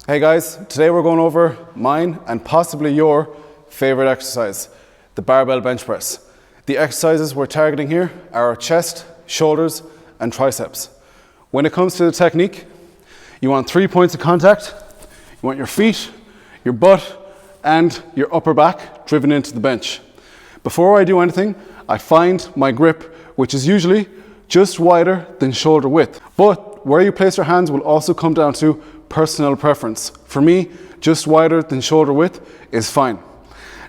Hey guys, today we're going over mine and possibly your favorite exercise, the barbell bench press. The exercises we're targeting here are our chest, shoulders, and triceps. When it comes to the technique, you want 3 points of contact. You want your feet, your butt, and your upper back driven into the bench. Before I do anything, I find my grip, which is usually just wider than shoulder width. But where you place your hands will also come down to personal preference. For me, just wider than shoulder width is fine.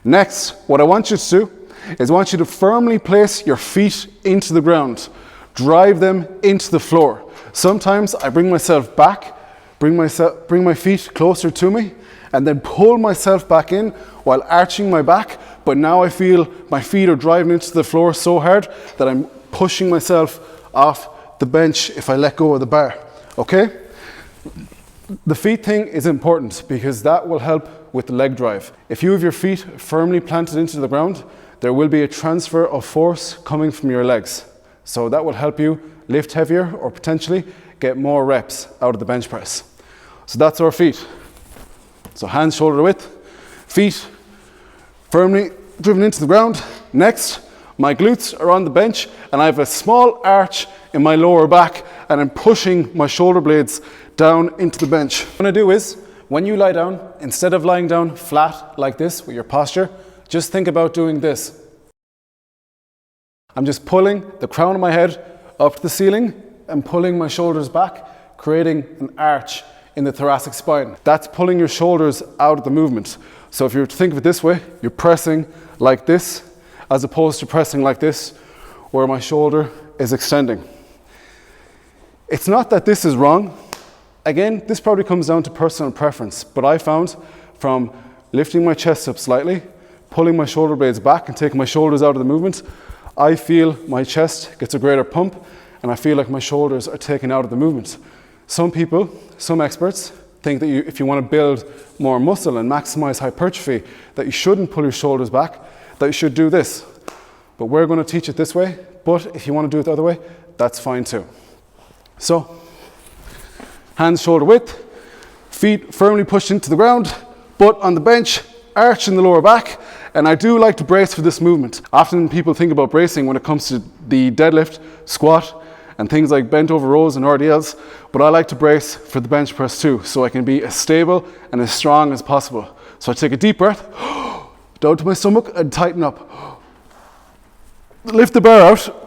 Next, what I want you to do is I want you to firmly place your feet into the ground. Drive them into the floor. Sometimes I bring myself back, bring my feet closer to me, and then pull myself back in while arching my back. But now I feel my feet are driving into the floor so hard that I'm pushing myself off the bench if I let go of the bar, okay? The feet thing is important because that will help with the leg drive. If you have your feet firmly planted into the ground, there will be a transfer of force coming from your legs. So that will help you lift heavier or potentially get more reps out of the bench press. So that's our feet. So hands shoulder width, feet firmly driven into the ground. Next, my glutes are on the bench and I have a small arch in my lower back and I'm pushing my shoulder blades down into the bench. What I'm gonna do is, when you lie down, instead of lying down flat like this with your posture, just think about doing this. I'm just pulling the crown of my head up to the ceiling and pulling my shoulders back, creating an arch in the thoracic spine. That's pulling your shoulders out of the movement. So if you were to think of it this way, you're pressing like this, as opposed to pressing like this, where my shoulder is extending. It's not that this is wrong. Again, this probably comes down to personal preference, but I found from lifting my chest up slightly, pulling my shoulder blades back and taking my shoulders out of the movement, I feel my chest gets a greater pump and I feel like my shoulders are taken out of the movement. Some people, some experts, think that if you want to build more muscle and maximize hypertrophy, that you shouldn't pull your shoulders back, that you should do this. But we're going to teach it this way, but if you want to do it the other way, that's fine too. So, hands shoulder width, feet firmly pushed into the ground, butt on the bench, arch in the lower back, and I do like to brace for this movement. Often people think about bracing when it comes to the deadlift, squat, and things like bent over rows and RDLs, but I like to brace for the bench press too, so I can be as stable and as strong as possible. So I take a deep breath, down to my stomach and tighten up. Lift the bar out.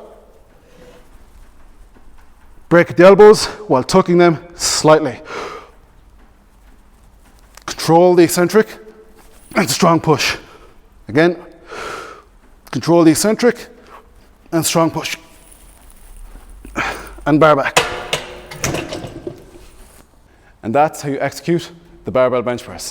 Break at the elbows while tucking them slightly. Control the eccentric and strong push. Again, control the eccentric and strong push. And bar back. And that's how you execute the barbell bench press.